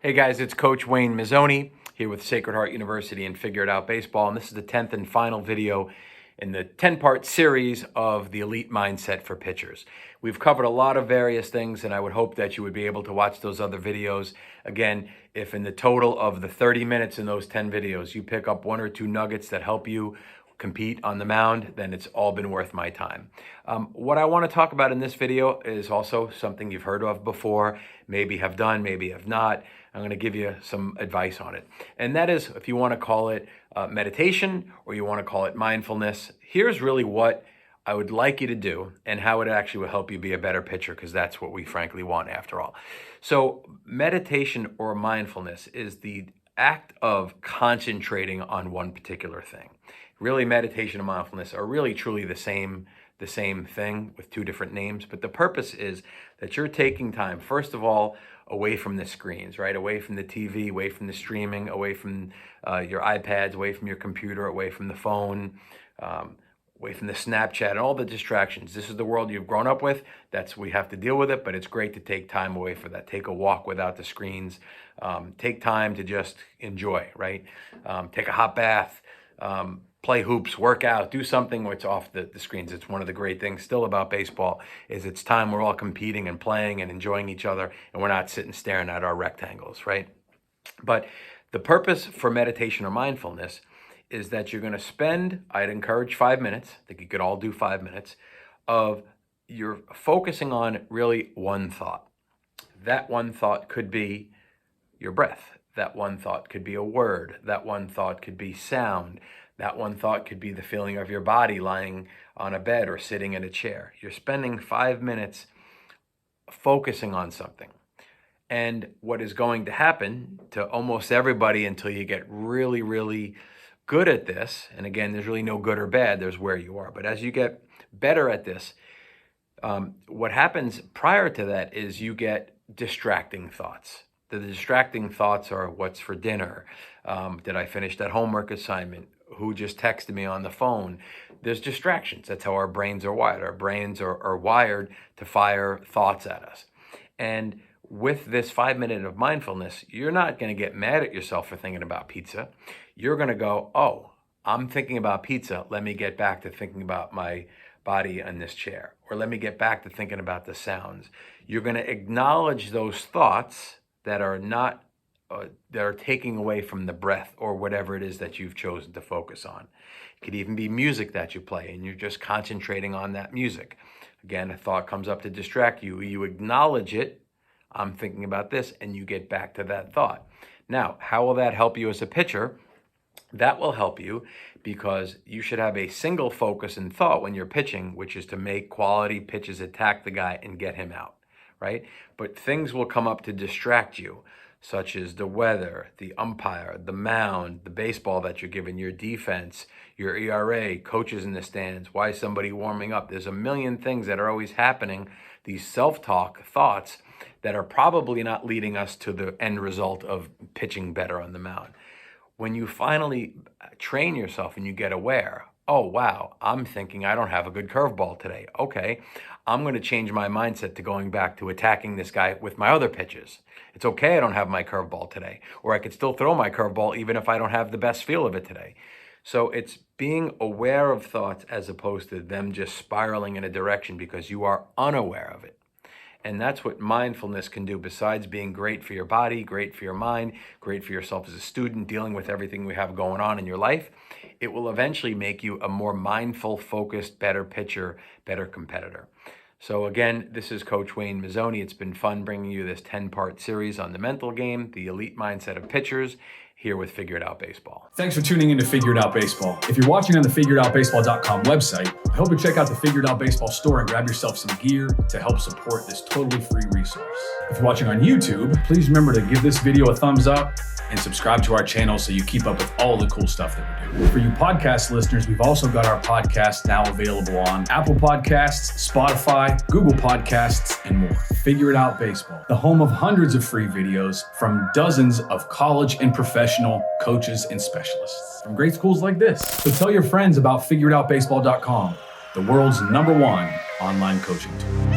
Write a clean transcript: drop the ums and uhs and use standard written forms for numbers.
Hey guys, it's Coach Wayne Mazzoni here with Sacred Heart University and Figure It Out Baseball, and this is the 10th and final video in the 10-part series of the Elite Mindset for Pitchers. We've covered a lot of various things, and I would hope that you would be able to watch those other videos. Again, if in the total of the 30 minutes in those 10 videos, you pick up one or two nuggets that help you compete on the mound, then it's all been worth my time. What I want to talk about in this video is also something you've heard of before, maybe have done, maybe have not. I'm going to give you some advice on it. And that is, if you want to call it meditation or you want to call it mindfulness, here's really what I would like you to do and how it actually will help you be a better pitcher, because that's what we frankly want after all. So meditation or mindfulness is the act of concentrating on one particular thing. Really, meditation and mindfulness are really truly the same thing with two different names. But the purpose is that you're taking time, first of all, away from the screens, right? Away from the TV, away from the streaming, away from your iPads, away from your computer, away from the phone, away from the Snapchat and all the distractions. This is the world you've grown up with. We have to deal with it, but it's great to take time away for that. Take a walk without the screens. Take time to just enjoy, right? Take a hot bath. Play hoops, work out, do something where it's off the screens. It's one of the great things still about baseball is it's time we're all competing and playing and enjoying each other, and we're not sitting staring at our rectangles, right? But the purpose for meditation or mindfulness is that you're going to spend, I'd encourage 5 minutes, I think you could all do 5 minutes, of you're focusing on really one thought. That one thought could be your breath. That one thought could be a word. That one thought could be sound. That one thought could be the feeling of your body lying on a bed or sitting in a chair. You're spending 5 minutes focusing on something. And what is going to happen to almost everybody until you get really, really good at this, and again, there's really no good or bad, there's where you are. But as you get better at this, what happens prior to that is you get distracting thoughts. The distracting thoughts are what's for dinner? Did I finish that homework assignment? Who just texted me on the phone? There's distractions. That's how our brains are wired. Our brains are wired to fire thoughts at us. And with this 5 minutes of mindfulness, you're not going to get mad at yourself for thinking about pizza. You're going to go, oh, I'm thinking about pizza. Let me get back to thinking about my body in this chair. Or let me get back to thinking about the sounds. You're going to acknowledge those thoughts that are not that are taking away from the breath or whatever it is that you've chosen to focus on. It could even be music that you play and you're just concentrating on that music. Again, a thought comes up to distract you. You acknowledge it. I'm thinking about this, and you get back to that thought. Now, how will that help you as a pitcher? That will help you because you should have a single focus and thought when you're pitching, which is to make quality pitches, attack the guy, and get him out, right? But things will come up to distract you, such as the weather, the umpire, the mound, the baseball that you're given, your defense, your ERA, coaches in the stands, why somebody warming up. There's a million things that are always happening, these self-talk thoughts that are probably not leading us to the end result of pitching better on the mound. When you finally train yourself and you get aware, oh, wow, I'm thinking I don't have a good curveball today. Okay, I'm going to change my mindset to going back to attacking this guy with my other pitches. It's okay I don't have my curveball today, or I could still throw my curveball even if I don't have the best feel of it today. So it's being aware of thoughts as opposed to them just spiraling in a direction because you are unaware of it. And that's what mindfulness can do, besides being great for your body, great for your mind, great for yourself as a student, dealing with everything we have going on in your life. It will eventually make you a more mindful, focused, better pitcher, better competitor. So again, this is Coach Wayne Mazzoni. It's been fun bringing you this 10-part series on the mental game, the elite mindset of pitchers, here with Figure It Out Baseball. Thanks for tuning in to Figure It Out Baseball. If you're watching on the figureitoutbaseball.com website, I hope you check out the Figure It Out Baseball store and grab yourself some gear to help support this totally free resource. If you're watching on YouTube, please remember to give this video a thumbs up and subscribe to our channel so you keep up with all the cool stuff that we do. For you podcast listeners, we've also got our podcast now available on Apple Podcasts, Spotify, Google Podcasts, and more. Figure It Out Baseball, the home of hundreds of free videos from dozens of college and professional coaches and specialists from great schools like this. So tell your friends about figureitoutbaseball.com, the world's #1 online coaching tool.